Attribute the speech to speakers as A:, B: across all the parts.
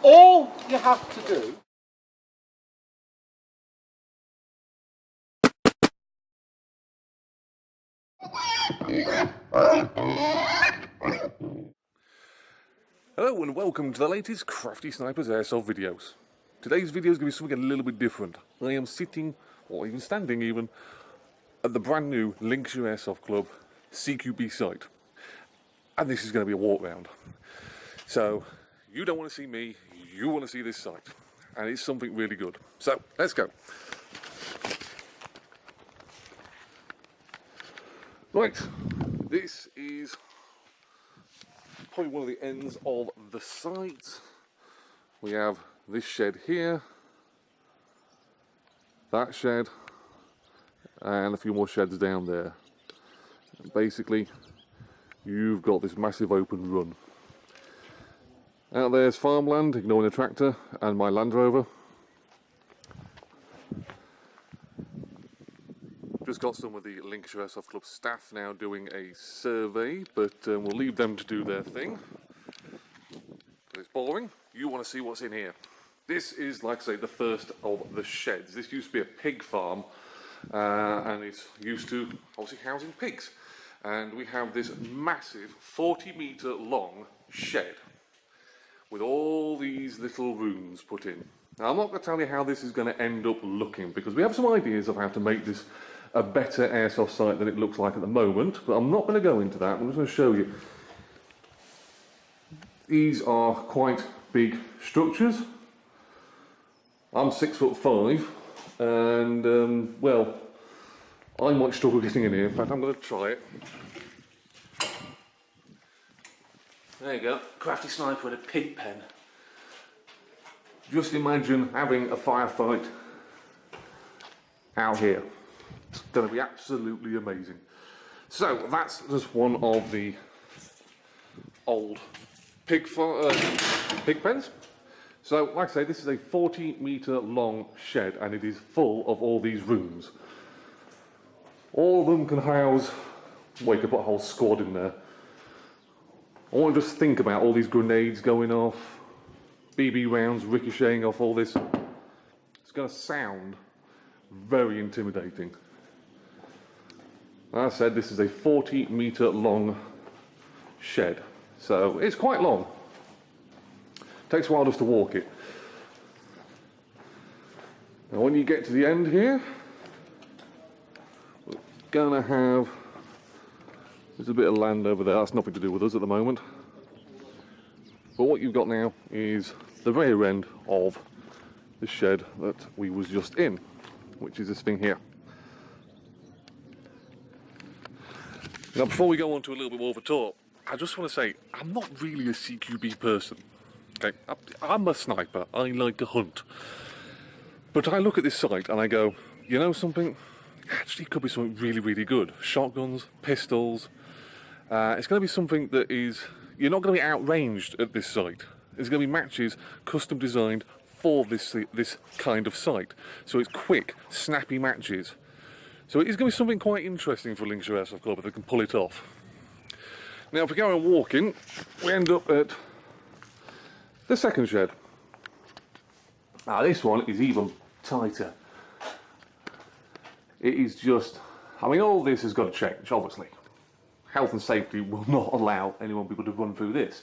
A: all you have to do
B: Hello and welcome to the latest CraftySniper's airsoft videos. Today's video is going to be something a little bit different. I am sitting, or even standing even, at the brand new Lincolnshire Airsoft Club CQB site. And this is going to be a walk round. So, you don't want to see me, you want to see this site. And it's something really good. So, let's go. Right, this is probably one of the ends of the site. We have this shed here, that shed, and a few more sheds down there. And basically, you've got this massive open run. Out there's farmland, ignoring the tractor, and my Land Rover. Just got some of the Lincolnshire Airsoft Club staff now doing a survey, but we'll leave them to do their thing. It's boring. You want to see what's in here. This is, like I say, the first of the sheds. This used to be a pig farm, and it's used to obviously housing pigs. And we have this massive 40-metre long shed with all these little rooms put in. Now, I'm not going to tell you how this is going to end up looking, because we have some ideas of how to make this a better airsoft site than it looks like at the moment, but I'm not going to go into that. I'm just going to show you. These are quite big structures. I'm 6'5", and well, I might struggle getting in here. In fact, I'm going to try it. There you go, CraftySniper in a pig pen. Just imagine having a firefight out here. It's going to be absolutely amazing. So that's just one of the old pig pens. So, like I say, this is a 40-metre long shed, and it is full of all these rooms. All of them can house, well, you could put a whole squad in there. I want to just think about all these grenades going off, BB rounds ricocheting off all this. It's going to sound very intimidating. Like I said, this is a 40-metre long shed, so it's quite long. Takes a while just to walk it. Now when you get to the end here, we're going to have, there's a bit of land over there, that's nothing to do with us at the moment. But what you've got now is the rear end of the shed that we was just in, which is this thing here. Now, before we go on to a little bit more of a talk, I just want to say, I'm not really a CQB person. Okay, I'm a sniper, I like to hunt. But I look at this site and I go, you know something? Actually, it could be something really, really good. Shotguns, pistols. It's going to be something that is, you're not going to be outranged at this site. There's going to be matches custom designed for this kind of site. So it's quick, snappy matches. So it is going to be something quite interesting for Lincolnshire Airsoft Club if they can pull it off. Now, if we go on walking, we end up at the second shed. Now, this one is even tighter. It is just, I mean, all this has got to change, obviously. Health and safety will not allow anyone to run through this.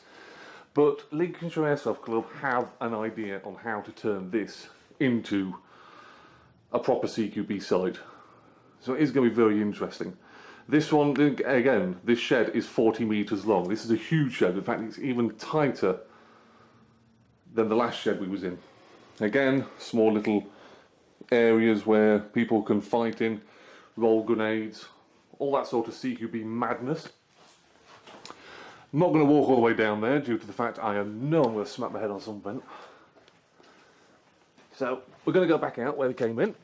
B: But Lincolnshire Airsoft Club have an idea on how to turn this into a proper CQB site. So it is going to be very interesting. This one, again, this shed is 40 metres long. This is a huge shed. In fact, it's even tighter than the last shed we was in. Again, small little areas where people can fight in, roll grenades, all that sort of CQB madness. I'm not going to walk all the way down there due to the fact I know I'm going to smack my head on something. So we're going to go back out where we came in.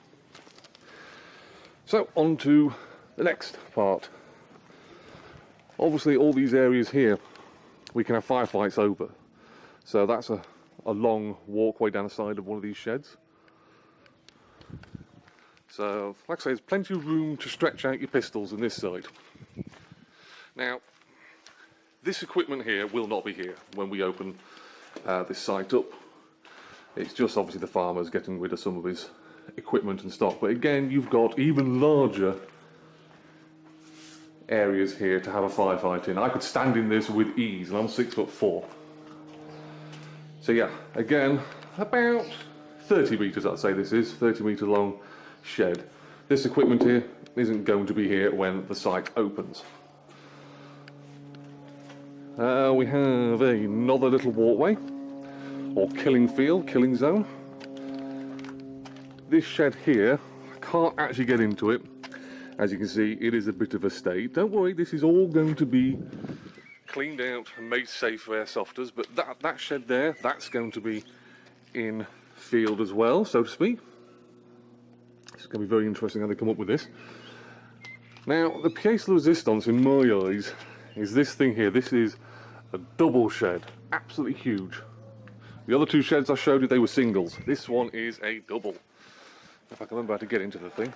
B: So on to the next part. Obviously all these areas here we can have firefights over. So that's a long walkway down the side of one of these sheds. So, like I say, there's plenty of room to stretch out your pistols in this side. Now, this equipment here will not be here when we open this site up. It's just obviously the farmer's getting rid of some of his equipment and stock. But again, you've got even larger areas here to have a firefight in. I could stand in this with ease, and I'm 6'4". So yeah, again, about 30 metres I'd say this is, 30 metre long shed. This equipment here isn't going to be here when the site opens. We have another little walkway, or killing field, killing zone. This shed here, I can't actually get into it. As you can see, it is a bit of a state. Don't worry, this is all going to be cleaned out and made safe for airsofters, but that shed there, that's going to be in field as well, so to speak. It's going to be very interesting how they come up with this. Now, the pièce de résistance in my eyes is this thing here. This is a double shed, absolutely huge. The other two sheds I showed you, they were singles. This one is a double. If I can remember how to get into the thing.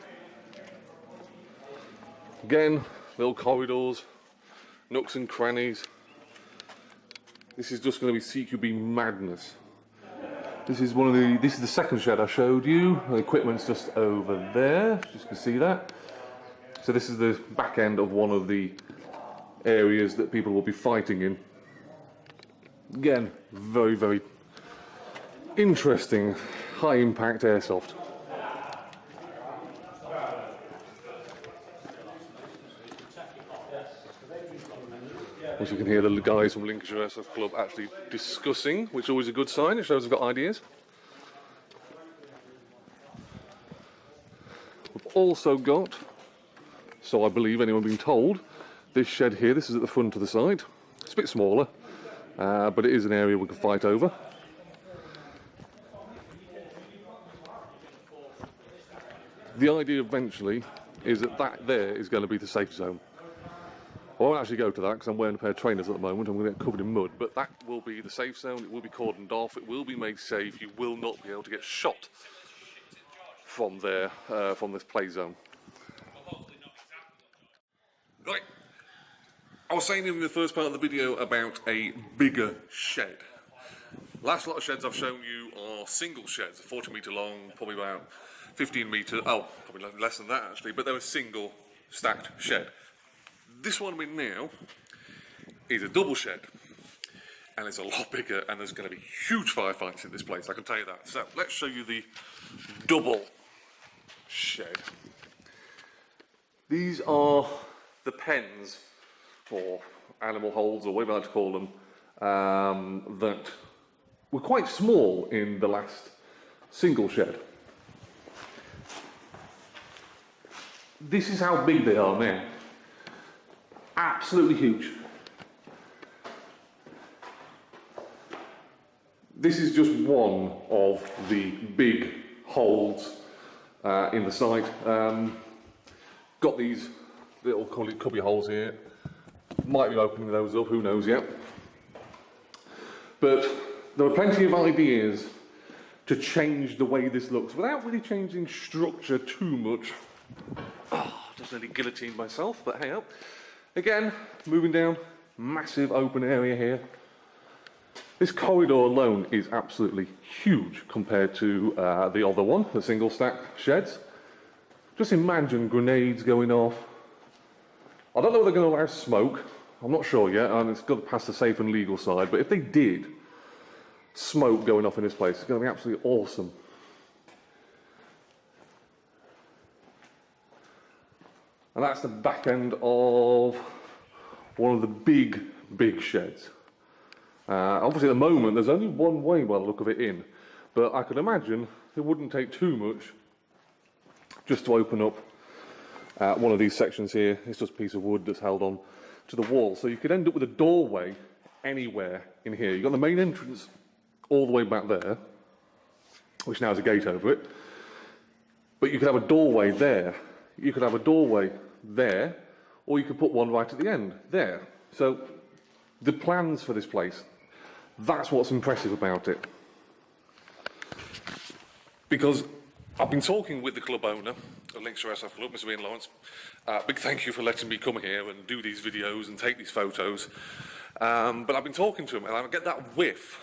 B: Again, little corridors, nooks and crannies. This is just going to be CQB madness. This is the second shed I showed you. The equipment's just over there. You can see that. So this is the back end of one of the areas that people will be fighting in. Again, very, very interesting, high impact airsoft. As you can hear, the guys from Lincolnshire Airsoft Club actually discussing, which is always a good sign. It shows they've got ideas. We've also got, so I believe anyone being told, this shed here. This is at the front of the site. It's a bit smaller, but it is an area we can fight over. The idea eventually is that there is going to be the safe zone. I won't actually go to that because I'm wearing a pair of trainers at the moment. I'm going to get covered in mud, but that will be the safe zone. It will be cordoned off. It will be made safe. You will not be able to get shot from there, from this play zone. Right. I was saying in the first part of the video about a bigger shed. Last lot of sheds I've shown you are single sheds, 40 metre long, probably about 15 metre, oh, probably less than that actually, but they're a single stacked shed. This one I'm in now is a double shed, and it's a lot bigger, and there's going to be huge firefights in this place, I can tell you that. So let's show you the double shed. These are the pens, or animal holds, or whatever you like to call them, that were quite small in the last single shed. This is how big they are now. Absolutely huge. This is just one of the big holds in the site. Got these little cubby holes here. Might be opening those up, who knows yet. But there are plenty of ideas to change the way this looks without really changing structure too much. Oh, just nearly guillotined myself, but hey up. Again, moving down, massive open area here. This corridor alone is absolutely huge compared to the other one, the single stack sheds. Just imagine grenades going off. I don't know whether they're going to allow smoke. I'm not sure yet, and it's got to pass the safe and legal side, but if they did, smoke going off in this place, it's going to be absolutely awesome. And that's the back end of one of the big sheds. Obviously at the moment there's only one way by the look of it in, but I could imagine it wouldn't take too much just to open up one of these sections here. It's just a piece of wood that's held on to the wall. So you could end up with a doorway anywhere in here. You've got the main entrance all the way back there, which now has a gate over it, but you could have a doorway there. You could have a doorway there, or you could put one right at the end, there. So, the plans for this place, that's what's impressive about it. Because I've been talking with the club owner, the Lincolnshire Airsoft Club, Mr. Ian Lawrence. Big thank you for letting me come here and do these videos and take these photos. But I've been talking to him, and I get that whiff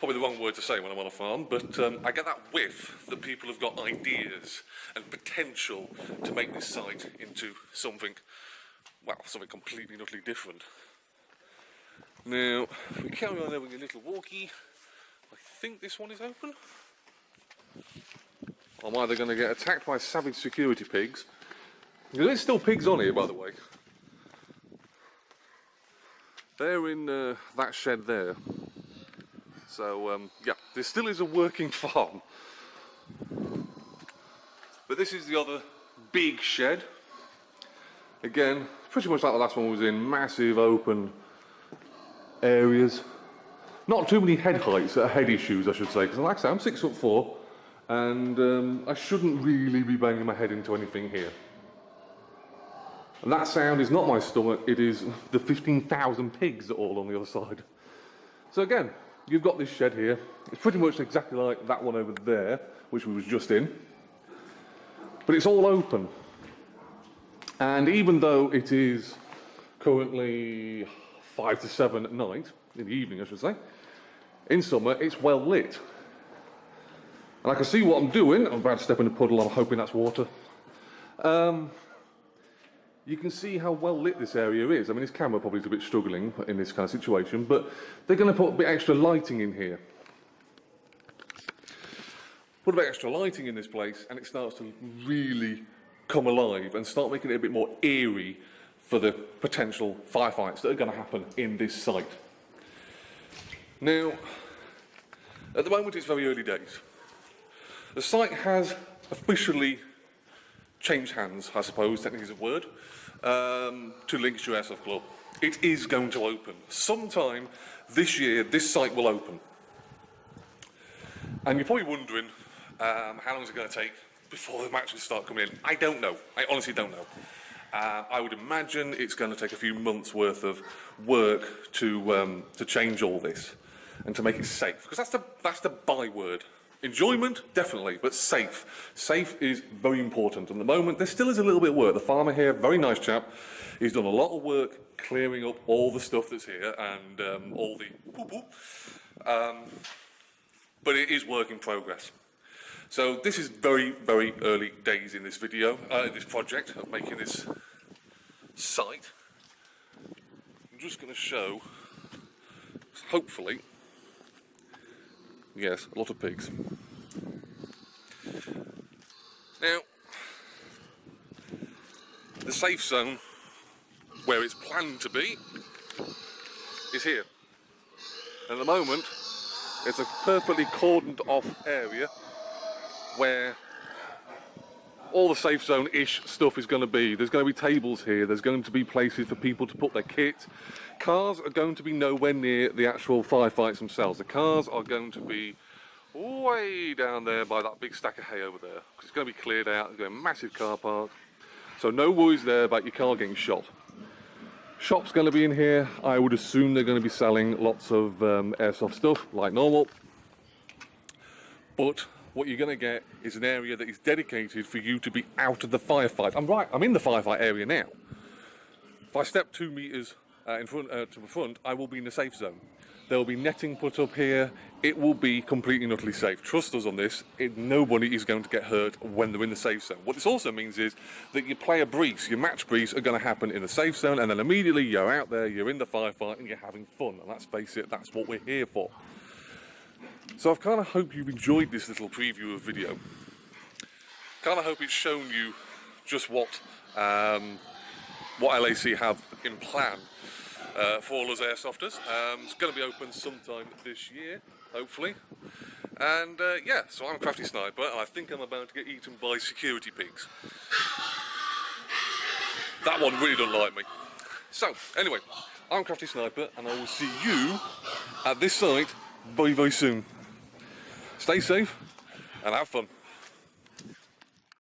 B: probably the wrong word to say when I'm on a farm, but I get that whiff that people have got ideas and potential to make this site into something, well, something completely and utterly different. Now, if we carry on having a little walkie, I think this one is open. I'm either going to get attacked by savage security pigs. There's still pigs on here, by the way. They're in that shed there. So, yeah, there still is a working farm. But this is the other big shed. Again, pretty much like the last one was in, massive open areas. Not too many head heights, head issues I should say, because like I say, I'm 6'4", and I shouldn't really be banging my head into anything here. And that sound is not my stomach, it is the 15,000 pigs that are all on the other side. So again, you've got this shed here. It's pretty much exactly like that one over there, which we was just in. But it's all open. And even though it is currently 5 to 7 at night, in the evening I should say, in summer it's well lit. And I can see what I'm doing. I'm about to step in a puddle, I'm hoping that's water. You can see how well lit this area is. I mean, this camera probably is a bit struggling in this kind of situation, but they're going to put a bit extra lighting in here. Put a bit extra lighting in this place and it starts to really come alive and start making it a bit more eerie for the potential firefights that are going to happen in this site. Now, at the moment it's very early days. The site has officially changed hands, I suppose, technically is a word, to Lincolnshire Airsoft Club. It is going to open. Sometime this year, this site will open. And you're probably wondering, how long is it going to take before the matches start coming in? I don't know. I honestly don't know. I would imagine it's going to take a few months worth of work to change all this and to make it safe, because that's the byword. Enjoyment, definitely, but safe. Safe is very important. At the moment, there still is a little bit of work. The farmer here, very nice chap, he's done a lot of work clearing up all the stuff that's here and all the poo-poo. But it is work in progress. So this is very, very early days in this video, this project of making this site. I'm just going to show, hopefully, yes, a lot of pigs. Now, the safe zone, where it's planned to be, is here. At the moment, it's a perfectly cordoned off area where all the safe zone-ish stuff is going to be. There's going to be tables here, there's going to be places for people to put their kit. Cars are going to be nowhere near the actual firefights themselves. The cars are going to be way down there by that big stack of hay over there, because it's going to be cleared out. There's going to be a massive car park, so no worries there about your car getting shot. Shop's going to be in here. I would assume they're going to be selling lots of airsoft stuff like normal, but what you're going to get is an area that is dedicated for you to be out of the firefight. I'm in the firefight area now. If I step 2 meters in front to the front, I will be in the safe zone. There will be netting put up here. It will be completely and utterly safe. Trust us on this. Nobody is going to get hurt when they're in the safe zone. What this also means is that your player briefs, your match briefs are going to happen in the safe zone, and then immediately you're out there, you're in the firefight, and you're having fun. And let's face it, that's what we're here for. So I've kind of hope you've enjoyed this little preview of video. Kind of hope it's shown you just what LAC have in plan for all us airsofters. It's going to be open sometime this year, hopefully. And yeah, so I'm CraftySniper, and I think I'm about to get eaten by security pigs. That one really doesn't like me. So, anyway, I'm CraftySniper, and I will see you at this site very, very soon. Stay safe and have fun.